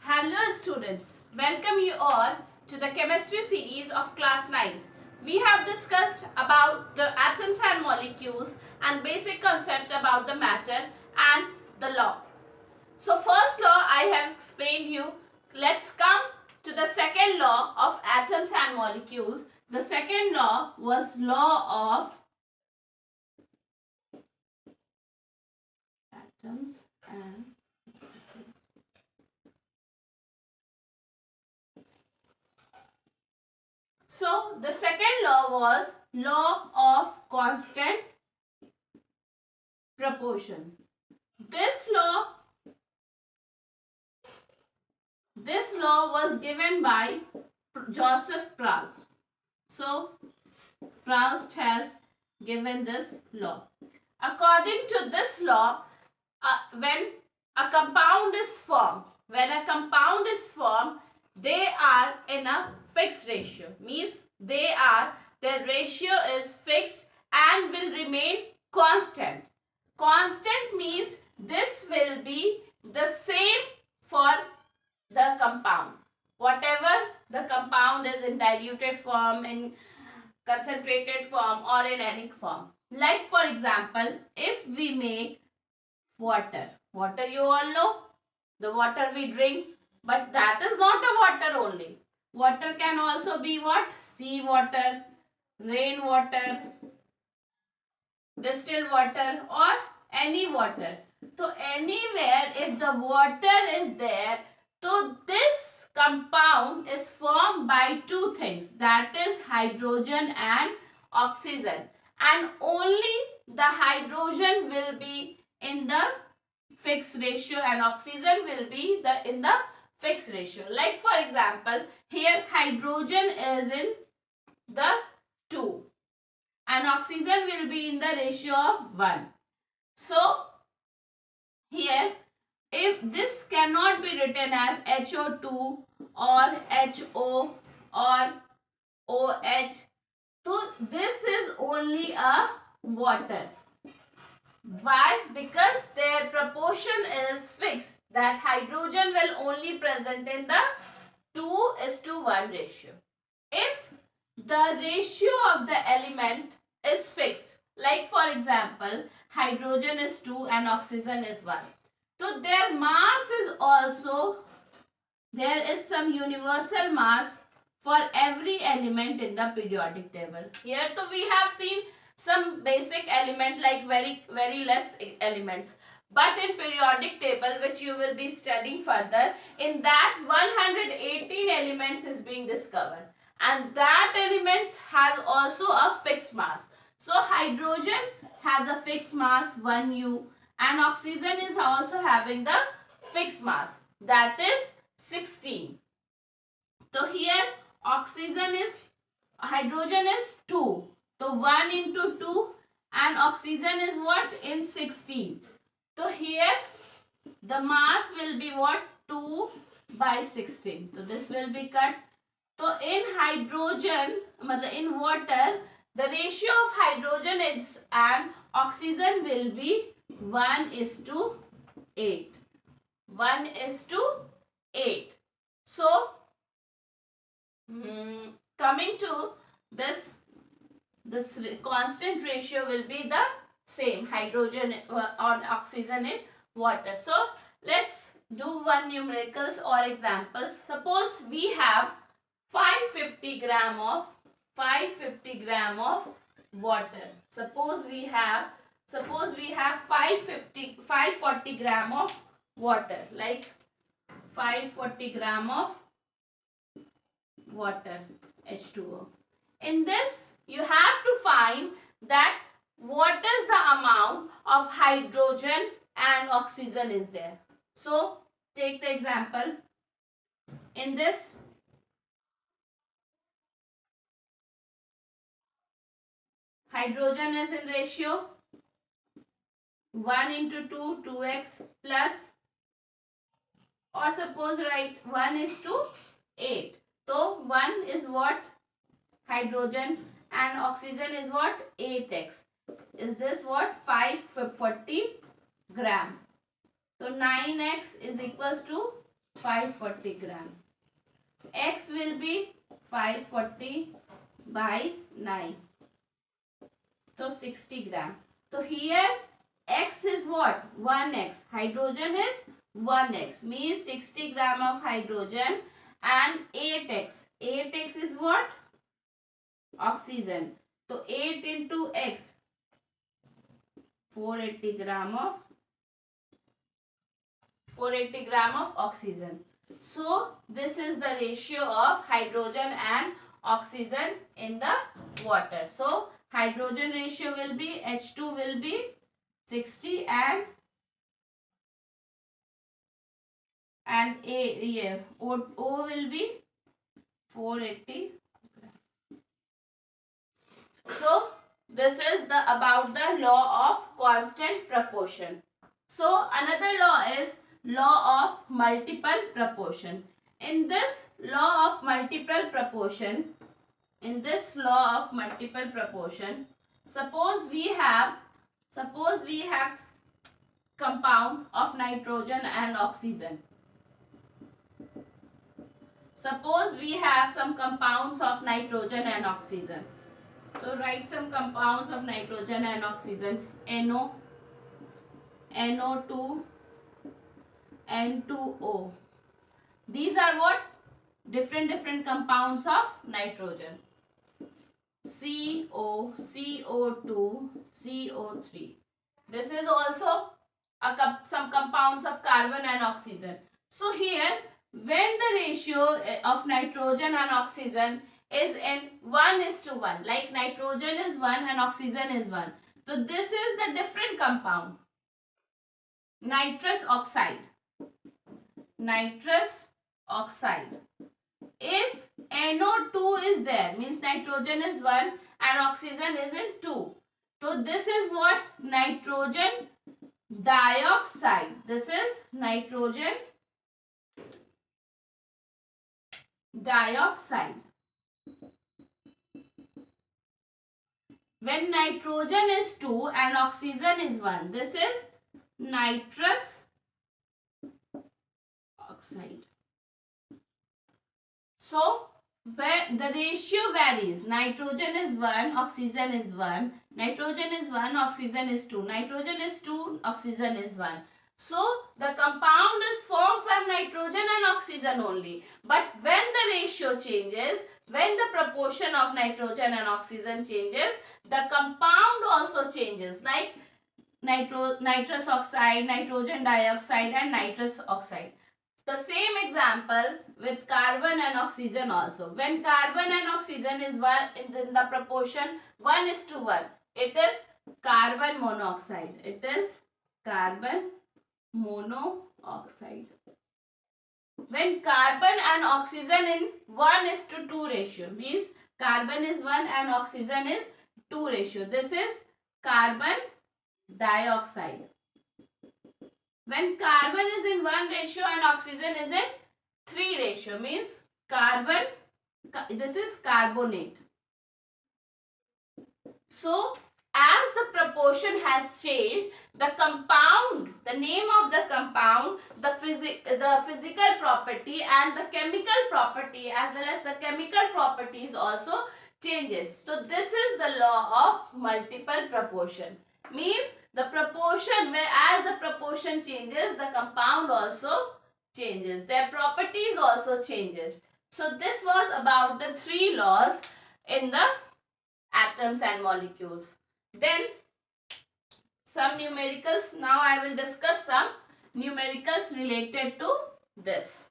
Hello students, welcome you all to the chemistry series of class 9. We have discussed about the atoms and molecules and basic concept about the matter and the law. So first law I have explained you. Let's come to the second law of atoms and molecules. The second law was law of atoms and so the second law was law of constant proportion. This law was given by Joseph Proust. So Proust has given this law. According to this law, when a compound is formed, they are in a fixed ratio. Means their ratio is fixed and will remain constant. Constant means this will be the same for the compound. Whatever the compound is in diluted form, in concentrated form or in any form. Like for example, if we make water you all know, the water we drink, but that is not a water only. Water can also be what? Sea water, rain water, distilled water or any water. So anywhere if the water is there, so this compound is formed by two things, that is hydrogen and oxygen, and only the hydrogen will be in the fixed ratio and oxygen will be in the fixed ratio. Like for example, here hydrogen is in the 2 and oxygen will be in the ratio of 1. So here, if this cannot be written as HO2 or HO or OH, so this is only a water. Why? Because their proportion is fixed, that hydrogen will only present in the 2:1 ratio. If the ratio of the element is fixed, like for example, hydrogen is 2 and oxygen is 1. So their mass is also, there is some universal mass for every element in the periodic table. Here so we have seen some basic element like very less elements. But in periodic table, which you will be studying further, in that 118 elements is being discovered. And that elements has also a fixed mass. So hydrogen has a fixed mass 1U and oxygen is also having the fixed mass, that is 16. So here hydrogen is 2. So 1 into 2 and oxygen is what? In 16. So here the mass will be what? 2 by 16. So this will be cut. So in hydrogen, in water, the ratio of hydrogen is and oxygen will be 1:8. 1:8. So coming to this constant ratio will be the same, hydrogen on oxygen in water. So let's do one numericals or examples. Suppose we have 550 gram of water. Suppose we have 540 gram of water, like 540 gram of water, H2O. In this you have to find that what is the amount of hydrogen and oxygen is there. So take the example. In this, hydrogen is in ratio 1 into 2, 2x plus, or suppose write 1:8. So 1 is what? Hydrogen and oxygen is what? 8x. Is this what? 540 gram. So 9x is equals to 540 gram. X will be 540 by 9. So 60 gram. So here X is what? 1x. Hydrogen is 1x. Means 60 gram of hydrogen and 8x. 8x is what? Oxygen. So 8 into x. 480 gram of oxygen. So this is the ratio of hydrogen and oxygen in the water. So hydrogen ratio will be, H2 will be 60 and O will be 480. So this is about the law of constant proportion. So another law is law of multiple proportion. In this law of multiple proportion, suppose we have compound of nitrogen and oxygen. Suppose we have some compounds of nitrogen and oxygen. So write some compounds of nitrogen and oxygen. NO, NO2, N2O. These are what? Different compounds of nitrogen. CO, CO2, CO3. This is also some compounds of carbon and oxygen. So here, when the ratio of nitrogen and oxygen is in 1:1, like nitrogen is 1 and oxygen is 1. So this is the different compound. Nitrous oxide. If NO2 is there, means nitrogen is 1 and oxygen is in 2. So this is what? Nitrogen dioxide. This is nitrogen dioxide. When nitrogen is 2 and oxygen is 1, this is nitrous oxide. So, when the ratio varies, nitrogen is 1, oxygen is 1, nitrogen is 1, oxygen is 2, nitrogen is 2, oxygen is 1. So, the compound is formed from nitrogen and oxygen only. But when the ratio changes, when the proportion of nitrogen and oxygen changes, the compound also changes, like nitrous oxide, nitrogen dioxide and nitrous oxide. The same example with carbon and oxygen also. When carbon and oxygen is in the proportion 1:1, it is carbon monoxide. It is carbon monoxide. When carbon and oxygen in 1:2 ratio, means carbon is 1 and oxygen is 2 ratio. This is carbon dioxide. When carbon is in 1 ratio and oxygen is in 3 ratio, means this is carbonate. So, as the proportion has changed, the compound, the name of the compound, the physical property and the chemical property as well as the chemical properties also changes. So, this is the law of multiple proportion. Means the proportion, as the proportion changes, the compound also changes. Their properties also changes. So this was about the 3 laws in the atoms and molecules. Then some numericals. Now I will discuss some numericals related to this.